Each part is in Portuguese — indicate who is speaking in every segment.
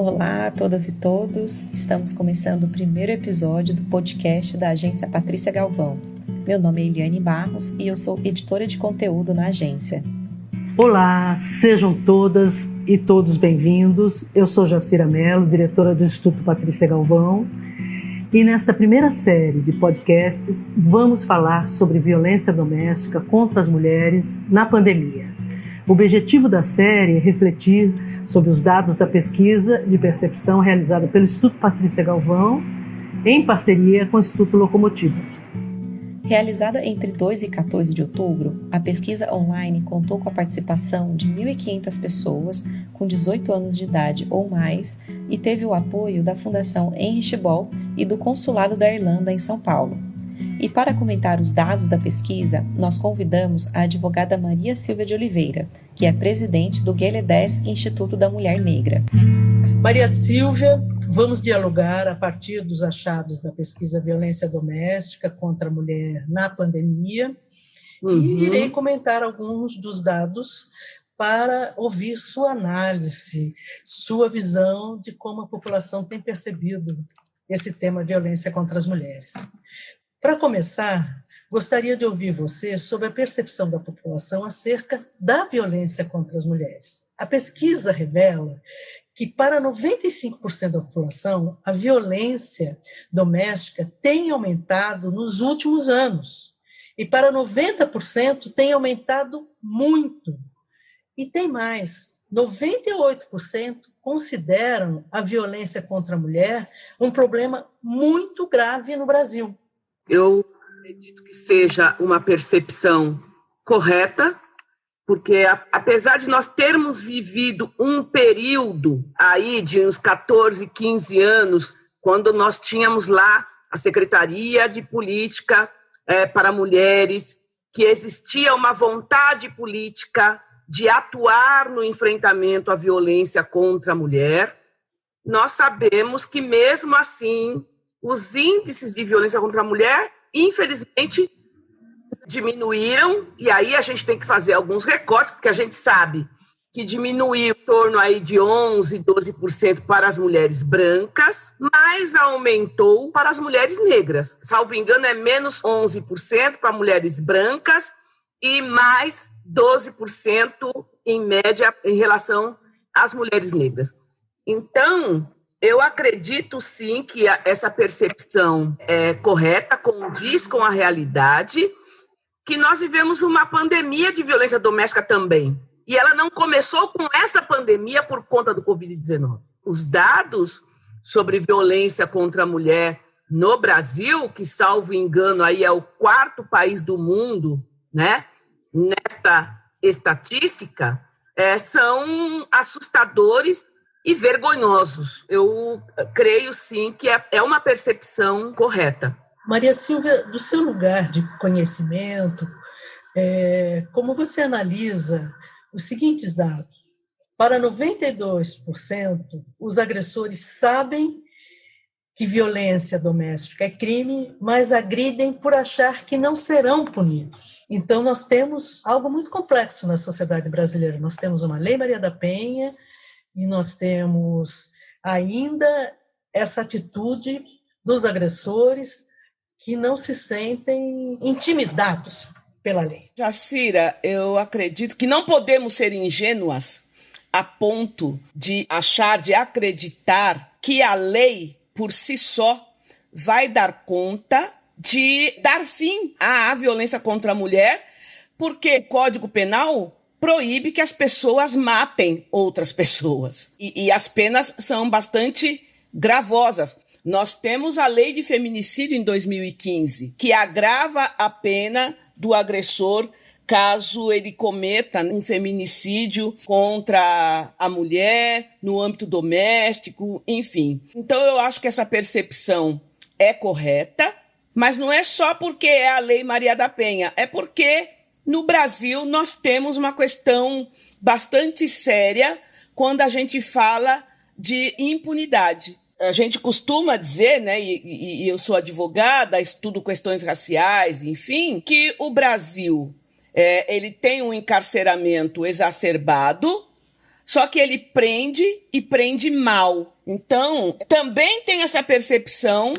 Speaker 1: Olá a todas e todos, estamos começando o primeiro episódio do podcast da agência Patrícia Galvão. Meu nome é Eliane Barros e eu sou editora de conteúdo na agência.
Speaker 2: Olá, sejam todas e todos bem-vindos. Eu sou Jacira Mello, diretora do Instituto Patrícia Galvão, e nesta primeira série de podcasts vamos falar sobre violência doméstica contra as mulheres na pandemia. O objetivo da série é refletir sobre os dados da pesquisa de percepção realizada pelo Instituto Patrícia Galvão, em parceria com o Instituto Locomotiva.
Speaker 1: Realizada entre 2 e 14 de outubro, a pesquisa online contou com a participação de 1.500 pessoas com 18 anos de idade ou mais e teve o apoio da Fundação Heinrich Böll e do Consulado da Irlanda em São Paulo. E para comentar os dados da pesquisa, nós convidamos a advogada Maria Silvia de Oliveira, que é presidente do GLE10 Instituto da Mulher Negra.
Speaker 3: Maria Silvia, vamos dialogar a partir dos achados da pesquisa Violência Doméstica contra a Mulher na Pandemia e irei comentar alguns dos dados para ouvir sua análise, sua visão de como a população tem percebido esse tema violência contra as mulheres. Para começar, gostaria de ouvir você sobre a percepção da população acerca da violência contra as mulheres. A pesquisa revela que para 95% da população, a violência doméstica tem aumentado nos últimos anos. E para 90% tem aumentado muito. E tem mais, 98% consideram a violência contra a mulher um problema muito grave no Brasil.
Speaker 4: Eu acredito que seja uma percepção correta, porque apesar de nós termos vivido um período aí de uns 14, 15 anos, quando nós tínhamos lá a Secretaria de Política para Mulheres, que existia uma vontade política de atuar no enfrentamento à violência contra a mulher, nós sabemos que mesmo assim os índices de violência contra a mulher, infelizmente, diminuíram, e aí a gente tem que fazer alguns recortes, porque a gente sabe que diminuiu em torno aí de 11%, 12% para as mulheres brancas, mas aumentou para as mulheres negras. Salvo engano, é menos 11% para mulheres brancas e mais 12% em média em relação às mulheres negras. Então, eu acredito, sim, que essa percepção é correta, condiz com a realidade, que nós vivemos uma pandemia de violência doméstica também. E ela não começou com essa pandemia por conta do Covid-19. Os dados sobre violência contra a mulher no Brasil, que, salvo engano, aí é o 4º país do mundo, né, nesta estatística, são assustadores e vergonhosos. Eu creio, sim, que é uma percepção correta.
Speaker 3: Maria Silvia, do seu lugar de conhecimento, como você analisa os seguintes dados? Para 92%, os agressores sabem que violência doméstica é crime, mas agridem por achar que não serão punidos. Então, nós temos algo muito complexo na sociedade brasileira. Nós temos uma Lei Maria da Penha, e nós temos ainda essa atitude dos agressores que não se sentem intimidados pela lei.
Speaker 5: Jacira, eu acredito que não podemos ser ingênuas a ponto de achar, de acreditar que a lei, por si só, vai dar conta de dar fim à violência contra a mulher, porque o Código Penal proíbe que as pessoas matem outras pessoas. E as penas são bastante gravosas. Nós temos a lei de feminicídio em 2015, que agrava a pena do agressor caso ele cometa um feminicídio contra a mulher, no âmbito doméstico, enfim. Então, eu acho que essa percepção é correta, mas não é só porque é a Lei Maria da Penha, é porque no Brasil, nós temos uma questão bastante séria quando a gente fala de impunidade. A gente costuma dizer, né, e eu sou advogada, estudo questões raciais, enfim, que o Brasil ele tem um encarceramento exacerbado, só que ele prende e prende mal. Então, também tem essa percepção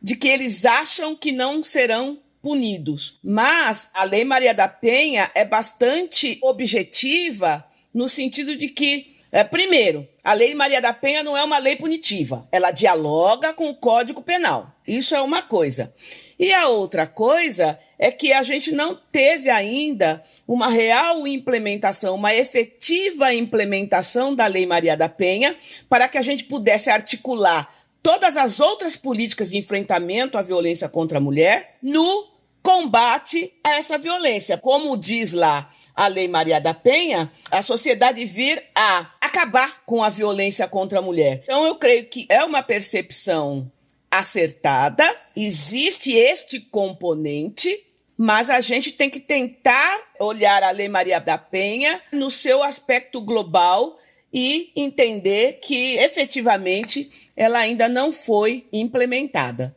Speaker 5: de que eles acham que não serão punidos. Mas a Lei Maria da Penha é bastante objetiva no sentido de que, primeiro, a Lei Maria da Penha não é uma lei punitiva. Ela dialoga com o Código Penal. Isso é uma coisa. E a outra coisa é que a gente não teve ainda uma real implementação, uma efetiva implementação da Lei Maria da Penha para que a gente pudesse articular todas as outras políticas de enfrentamento à violência contra a mulher no combate a essa violência. Como diz lá a Lei Maria da Penha, a sociedade vir a acabar com a violência contra a mulher. Então, eu creio que é uma percepção acertada, existe este componente, mas a gente tem que tentar olhar a Lei Maria da Penha no seu aspecto global e entender que, efetivamente, ela ainda não foi implementada.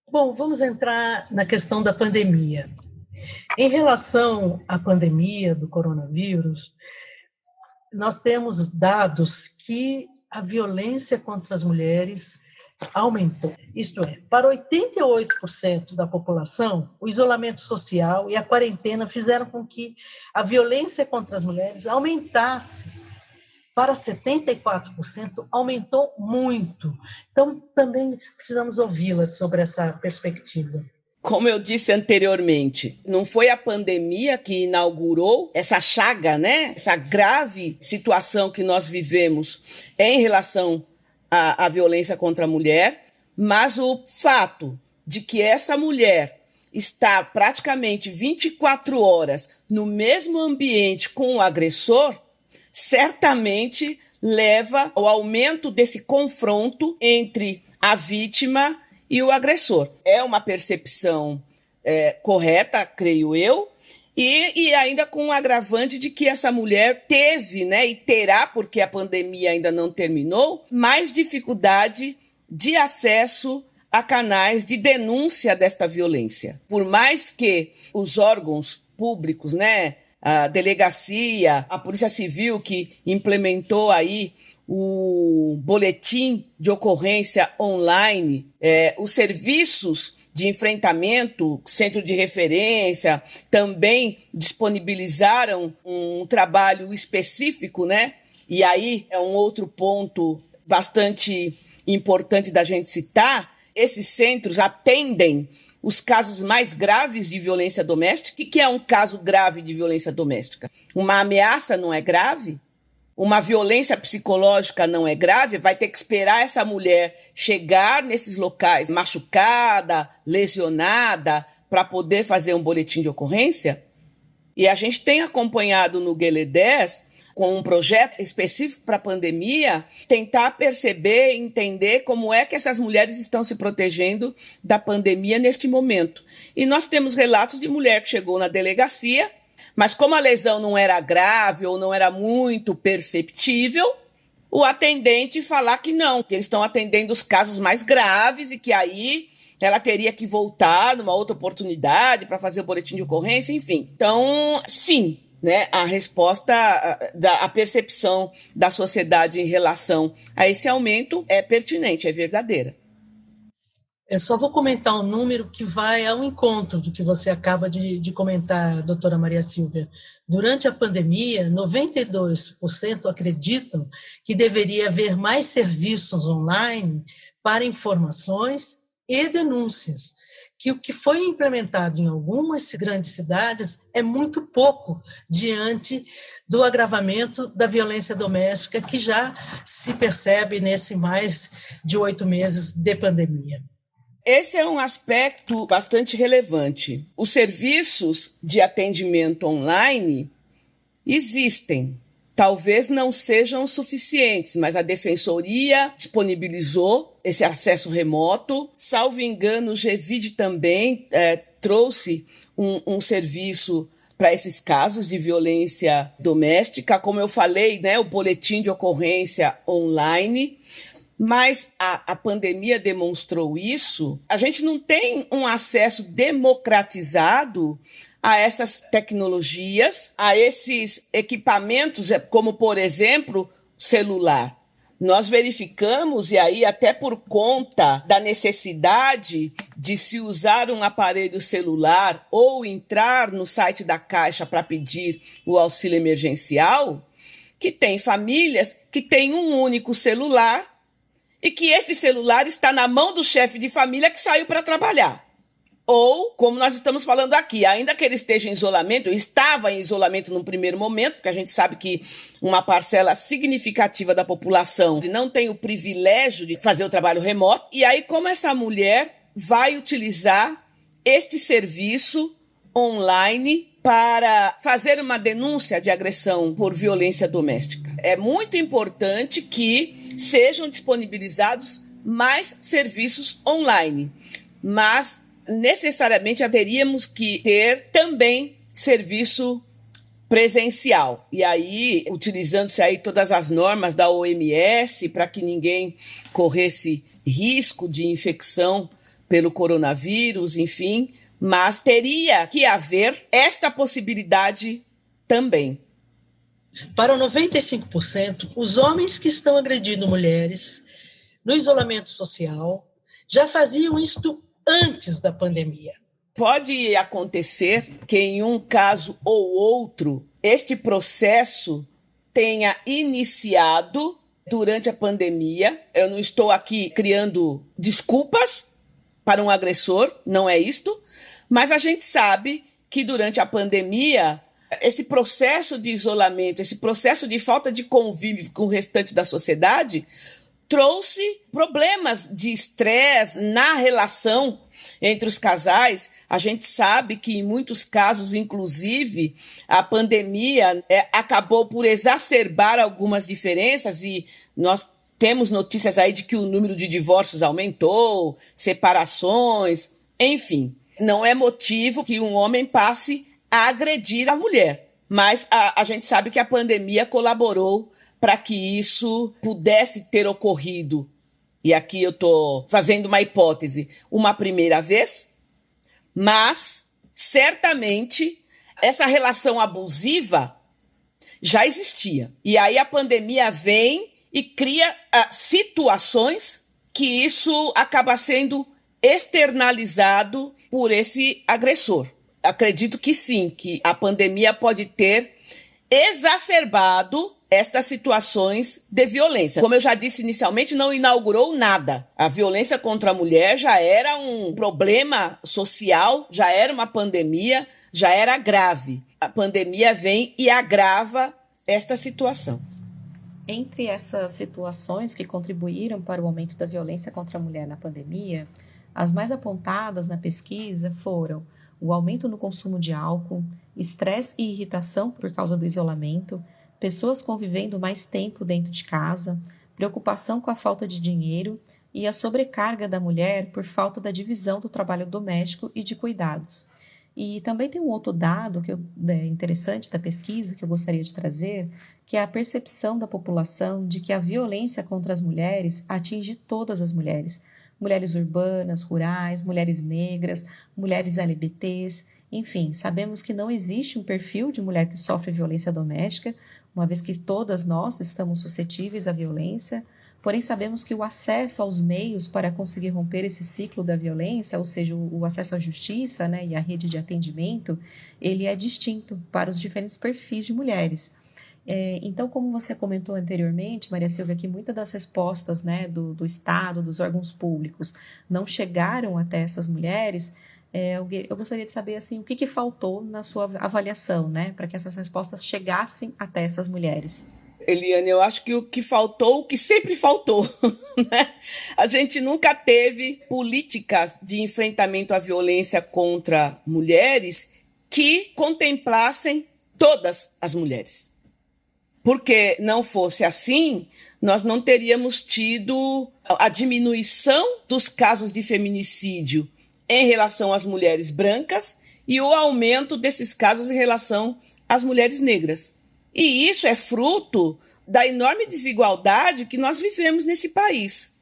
Speaker 3: Bom, vamos entrar na questão da pandemia. Em relação à pandemia do coronavírus, nós temos dados que a violência contra as mulheres aumentou. Isto é, para 88% da população, o isolamento social e a quarentena fizeram com que a violência contra as mulheres aumentasse. Para 74%, aumentou muito. Então, também precisamos ouvi-las sobre essa perspectiva.
Speaker 5: Como eu disse anteriormente, não foi a pandemia que inaugurou essa chaga, né? Essa grave situação que nós vivemos em relação à violência contra a mulher, mas o fato de que essa mulher está praticamente 24 horas no mesmo ambiente com o agressor, certamente leva ao aumento desse confronto entre a vítima e o agressor. É uma percepção correta, creio eu, e ainda com o agravante de que essa mulher teve, né, e terá, porque a pandemia ainda não terminou, mais dificuldade de acesso a canais de denúncia desta violência. Por mais que os órgãos públicos, né, a delegacia, a Polícia Civil, que implementou aí o boletim de ocorrência online, os serviços de enfrentamento, centro de referência, também disponibilizaram um trabalho específico, né? E aí é um outro ponto bastante importante da gente citar. Esses centros atendem os casos mais graves de violência doméstica. O que é um caso grave de violência doméstica? Uma ameaça não é grave? Uma violência psicológica não é grave? Vai ter que esperar essa mulher chegar nesses locais machucada, lesionada, para poder fazer um boletim de ocorrência? E a gente tem acompanhado no GLE10, com um projeto específico para a pandemia, tentar perceber e entender como é que essas mulheres estão se protegendo da pandemia neste momento. E nós temos relatos de mulher que chegou na delegacia, mas como a lesão não era grave ou não era muito perceptível, o atendente falar que não, que eles estão atendendo os casos mais graves e que aí ela teria que voltar numa outra oportunidade para fazer o boletim de ocorrência, enfim. Então, sim, né, a resposta, a percepção da sociedade em relação a esse aumento é pertinente, é verdadeira.
Speaker 3: Eu só vou comentar um número que vai ao encontro do que você acaba de comentar, doutora Maria Silvia. Durante a pandemia, 92% acreditam que deveria haver mais serviços online para informações e denúncias, que o que foi implementado em algumas grandes cidades é muito pouco diante do agravamento da violência doméstica que já se percebe nesse mais de 8 meses de pandemia.
Speaker 5: Esse é um aspecto bastante relevante. Os serviços de atendimento online existem. Talvez não sejam suficientes, mas a Defensoria disponibilizou esse acesso remoto. Salvo engano, o GVID também trouxe um serviço para esses casos de violência doméstica. Como eu falei, né, o boletim de ocorrência online. Mas a pandemia demonstrou isso. A gente não tem um acesso democratizado a essas tecnologias, a esses equipamentos, como, por exemplo, celular. nós verificamos, e aí até por conta da necessidade de se usar um aparelho celular ou entrar no site da Caixa para pedir o auxílio emergencial, que tem famílias que têm um único celular e que esse celular está na mão do chefe de família que saiu para trabalhar. Ou, como nós estamos falando aqui, ainda que ele esteja em isolamento, estava em isolamento num primeiro momento, porque a gente sabe que uma parcela significativa da população não tem o privilégio de fazer o trabalho remoto. E aí, como essa mulher vai utilizar este serviço online para fazer uma denúncia de agressão por violência doméstica? É muito importante que sejam disponibilizados mais serviços online, mas necessariamente haveríamos que ter também serviço presencial. E aí, utilizando-se aí todas as normas da OMS para que ninguém corresse risco de infecção pelo coronavírus, enfim, mas teria que haver esta possibilidade também.
Speaker 3: Para 95%, os homens que estão agredindo mulheres no isolamento social já faziam isto antes da pandemia.
Speaker 5: Pode acontecer que em um caso ou outro, este processo tenha iniciado durante a pandemia. Eu não estou aqui criando desculpas para um agressor, não é isto, mas a gente sabe que durante a pandemia, esse processo de isolamento, esse processo de falta de convívio com o restante da sociedade trouxe problemas de estresse na relação entre os casais. A gente sabe que, em muitos casos, inclusive, a pandemia acabou por exacerbar algumas diferenças e nós temos notícias aí de que o número de divórcios aumentou, separações, enfim. Não é motivo que um homem passe a agredir a mulher, mas a gente sabe que a pandemia colaborou para que isso pudesse ter ocorrido. E aqui eu estou fazendo uma hipótese, uma primeira vez, mas certamente essa relação abusiva já existia. E aí a pandemia vem e cria situações que isso acaba sendo externalizado por esse agressor. Acredito que sim, que a pandemia pode ter exacerbado estas situações de violência. Como eu já disse inicialmente, não inaugurou nada. A violência contra a mulher já era um problema social, já era uma pandemia, já era grave. A pandemia vem e agrava esta situação.
Speaker 1: Entre essas situações que contribuíram para o aumento da violência contra a mulher na pandemia, as mais apontadas na pesquisa foram o aumento no consumo de álcool, estresse e irritação por causa do isolamento, pessoas convivendo mais tempo dentro de casa, preocupação com a falta de dinheiro e a sobrecarga da mulher por falta da divisão do trabalho doméstico e de cuidados. E também tem um outro dado que é interessante da pesquisa que eu gostaria de trazer, que é a percepção da população de que a violência contra as mulheres atinge todas as mulheres. Mulheres urbanas, rurais, mulheres negras, mulheres LGBTs, enfim, sabemos que não existe um perfil de mulher que sofre violência doméstica, uma vez que todas nós estamos suscetíveis à violência, porém sabemos que o acesso aos meios para conseguir romper esse ciclo da violência, ou seja, o acesso à justiça, né, e à rede de atendimento, ele é distinto para os diferentes perfis de mulheres. Então, como você comentou anteriormente, Maria Silvia, que muitas das respostas, né, do Estado, dos órgãos públicos, não chegaram até essas mulheres, eu gostaria de saber assim, o que faltou na sua avaliação, né, para que essas respostas chegassem até essas mulheres.
Speaker 5: Eliane, eu acho que o que faltou, o que sempre faltou, né? A gente nunca teve políticas de enfrentamento à violência contra mulheres que contemplassem todas as mulheres. Porque não fosse assim, nós não teríamos tido a diminuição dos casos de feminicídio em relação às mulheres brancas e o aumento desses casos em relação às mulheres negras. E isso é fruto da enorme desigualdade que nós vivemos nesse país.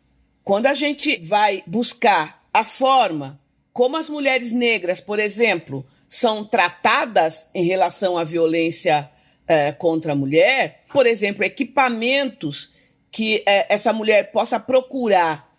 Speaker 5: Quando a gente vai buscar a forma como as mulheres negras, por exemplo, são tratadas em relação à violência contra a mulher, por exemplo, equipamentos que essa mulher possa procurar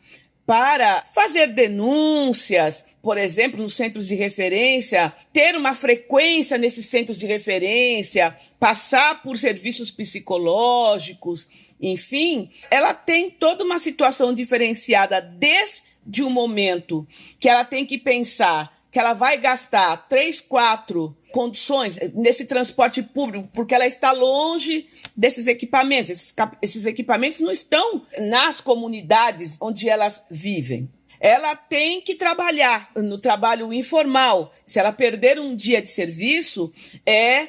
Speaker 5: para fazer denúncias, por exemplo, nos centros de referência, ter uma frequência nesses centros de referência, passar por serviços psicológicos, enfim, ela tem toda uma situação diferenciada desde o momento que ela tem que pensar que ela vai gastar 3, 4 condições nesse transporte público, porque ela está longe desses equipamentos. Esses equipamentos não estão nas comunidades onde elas vivem. Ela tem que trabalhar no trabalho informal. Se ela perder um dia de serviço, é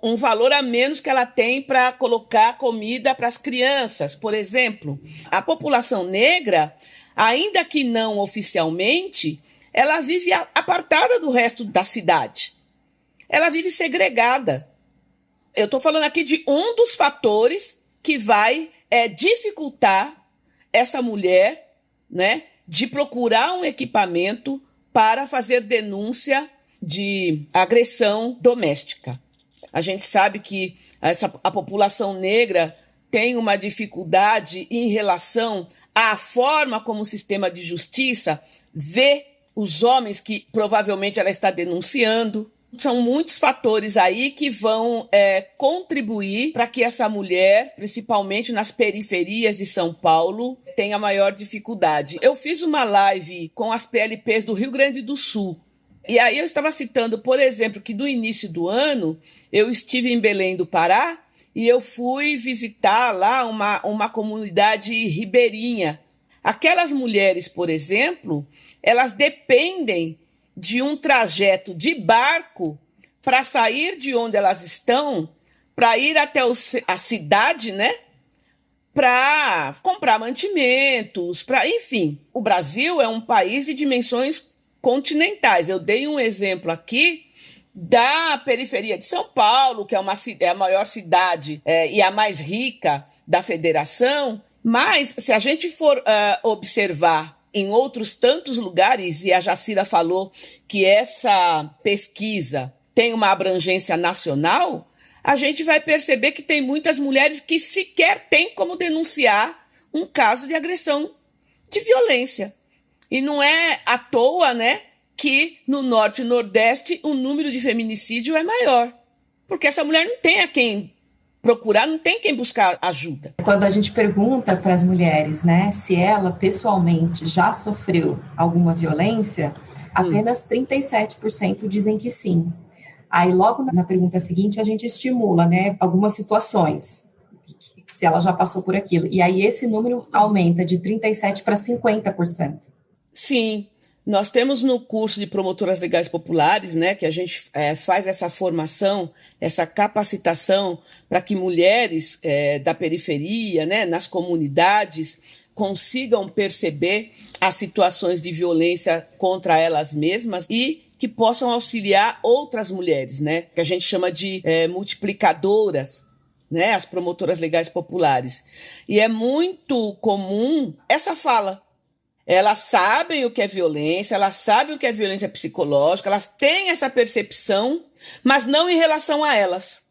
Speaker 5: um valor a menos que ela tem para colocar comida para as crianças, por exemplo. A população negra, ainda que não oficialmente, ela vive apartada do resto da cidade. Ela vive segregada. Eu estou falando aqui de um dos fatores que vai dificultar essa mulher, né, de procurar um equipamento para fazer denúncia de agressão doméstica. A gente sabe que a população negra tem uma dificuldade em relação à forma como o sistema de justiça vê os homens que provavelmente ela está denunciando. São muitos fatores aí que vão contribuir para que essa mulher, principalmente nas periferias de São Paulo, tenha maior dificuldade. Eu fiz uma live com as PLPs do Rio Grande do Sul. E aí eu estava citando, por exemplo, que no início do ano eu estive em Belém do Pará e eu fui visitar lá uma comunidade ribeirinha. Aquelas mulheres, por exemplo, elas dependem de um trajeto de barco para sair de onde elas estão, para ir até a cidade, né? Para comprar mantimentos, enfim. O Brasil é um país de dimensões continentais. Eu dei um exemplo aqui da periferia de São Paulo, que é a maior cidade e a mais rica da federação, mas se a gente for observar em outros tantos lugares, e a Jacira falou que essa pesquisa tem uma abrangência nacional, a gente vai perceber que tem muitas mulheres que sequer têm como denunciar um caso de agressão de violência. E não é à toa, né, que no Norte e Nordeste o número de feminicídio é maior. Porque essa mulher não tem a quem procurar, não tem quem buscar ajuda.
Speaker 1: Quando a gente pergunta para as mulheres, né, se ela pessoalmente já sofreu alguma violência, apenas 37% dizem que sim. Aí logo na pergunta seguinte a gente estimula, né, algumas situações, se ela já passou por aquilo. E aí esse número aumenta de 37% para 50%.
Speaker 5: Sim. Nós temos no curso de promotoras legais populares, né, que a gente faz essa formação, essa capacitação para que mulheres da periferia, né, nas comunidades, consigam perceber as situações de violência contra elas mesmas e que possam auxiliar outras mulheres, né, que a gente chama de multiplicadoras, né, as promotoras legais populares. E é muito comum essa fala. Elas sabem o que é violência, elas sabem o que é violência psicológica, elas têm essa percepção, mas não em relação a elas.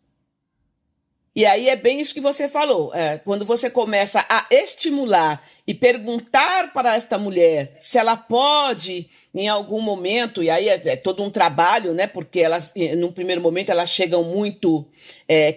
Speaker 5: E aí é bem isso que você falou. Quando você começa a estimular e perguntar para esta mulher se ela pode, em algum momento, e aí é todo um trabalho, né? Porque elas, num primeiro momento, elas chegam muito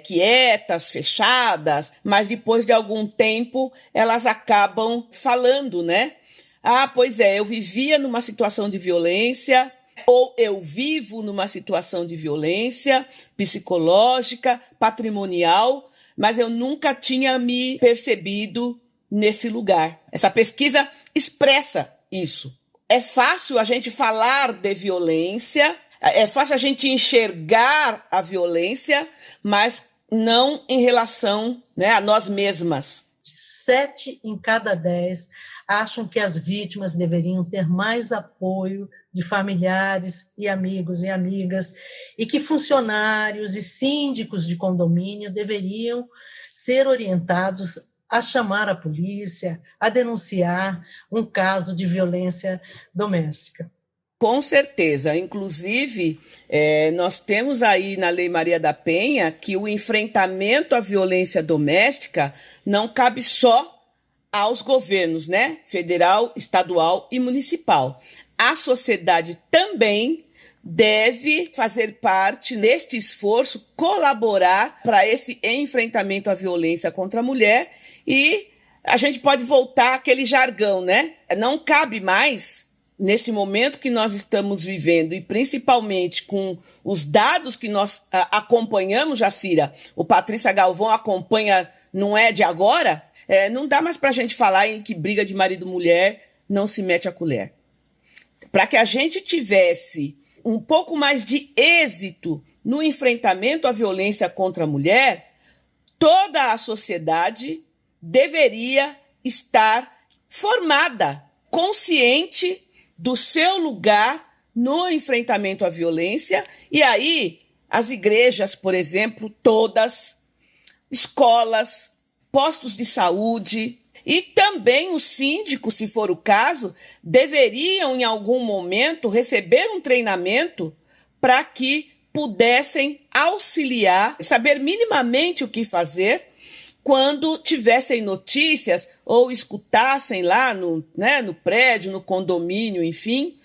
Speaker 5: quietas, fechadas, mas depois de algum tempo elas acabam falando, né? Ah, pois é, eu vivia numa situação de violência, ou eu vivo numa situação de violência psicológica, patrimonial, mas eu nunca tinha me percebido nesse lugar. Essa pesquisa expressa isso. É fácil a gente falar de violência, é fácil a gente enxergar a violência, mas não em relação, né, a nós mesmas.
Speaker 3: 7 em cada 10 acham que as vítimas deveriam ter mais apoio de familiares e amigos e amigas, e que funcionários e síndicos de condomínio deveriam ser orientados a chamar a polícia, a denunciar um caso de violência doméstica.
Speaker 5: Com certeza. Inclusive, nós temos aí na Lei Maria da Penha que o enfrentamento à violência doméstica não cabe só aos governos, né? Federal, estadual e municipal. A sociedade também deve fazer parte neste esforço, colaborar para esse enfrentamento à violência contra a mulher, e a gente pode voltar àquele jargão, né? Não cabe mais, neste momento que nós estamos vivendo, e principalmente com os dados que nós acompanhamos, Jacira, o Patrícia Galvão acompanha, não é de agora, não dá mais para a gente falar em que briga de marido e mulher não se mete a colher. Para que a gente tivesse um pouco mais de êxito no enfrentamento à violência contra a mulher, toda a sociedade deveria estar formada, consciente do seu lugar no enfrentamento à violência. E aí, as igrejas, por exemplo, todas, escolas, postos de saúde e também os síndicos, se for o caso, deveriam, em algum momento, receber um treinamento para que pudessem auxiliar, saber minimamente o que fazer quando tivessem notícias ou escutassem lá no prédio, no condomínio, enfim,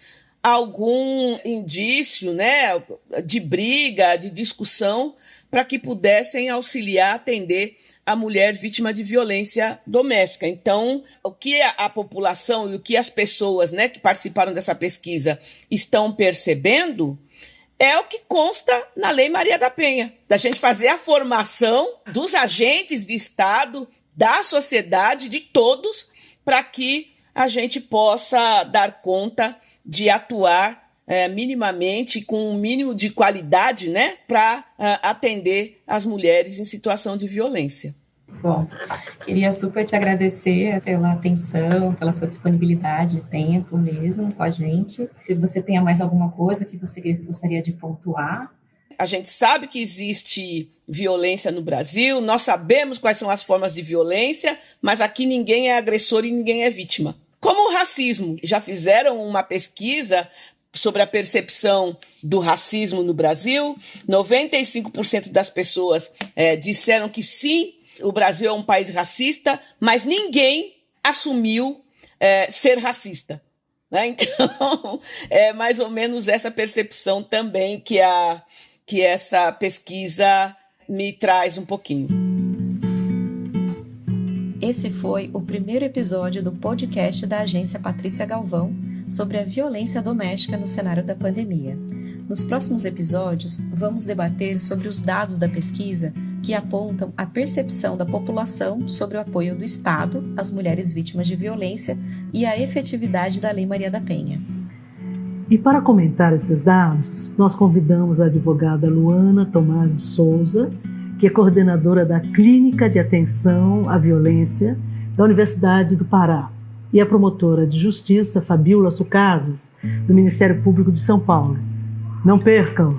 Speaker 5: algum indício, né, de briga, de discussão, para que pudessem auxiliar, atender a mulher vítima de violência doméstica. Então, o que a população e o que as pessoas, né, que participaram dessa pesquisa estão percebendo é o que consta na Lei Maria da Penha, da gente fazer a formação dos agentes de Estado, da sociedade, de todos, para que a gente possa dar conta de atuar minimamente, com um mínimo de qualidade, né, para atender as mulheres em situação de violência.
Speaker 6: Bom, queria super te agradecer pela atenção, pela sua disponibilidade de tempo mesmo com a gente. Se você tem mais alguma coisa que você gostaria de pontuar.
Speaker 5: A gente sabe que existe violência no Brasil, nós sabemos quais são as formas de violência, mas aqui ninguém é agressor e ninguém é vítima. Como o racismo. Já fizeram uma pesquisa sobre a percepção do racismo no Brasil. 95% das pessoas disseram que sim, o Brasil é um país racista, mas ninguém assumiu ser racista, né? Então, é mais ou menos essa percepção também que essa pesquisa me traz um pouquinho.
Speaker 1: Esse foi o primeiro episódio do podcast da Agência Patrícia Galvão sobre a violência doméstica no cenário da pandemia. Nos próximos episódios, vamos debater sobre os dados da pesquisa que apontam a percepção da população sobre o apoio do Estado às mulheres vítimas de violência e a efetividade da Lei Maria da Penha.
Speaker 2: E para comentar esses dados, nós convidamos a advogada Luana Tomás de Souza, que é coordenadora da Clínica de Atenção à Violência da Universidade do Pará, e a promotora de Justiça Fabíola Sucasas, do Ministério Público de São Paulo. Não percam!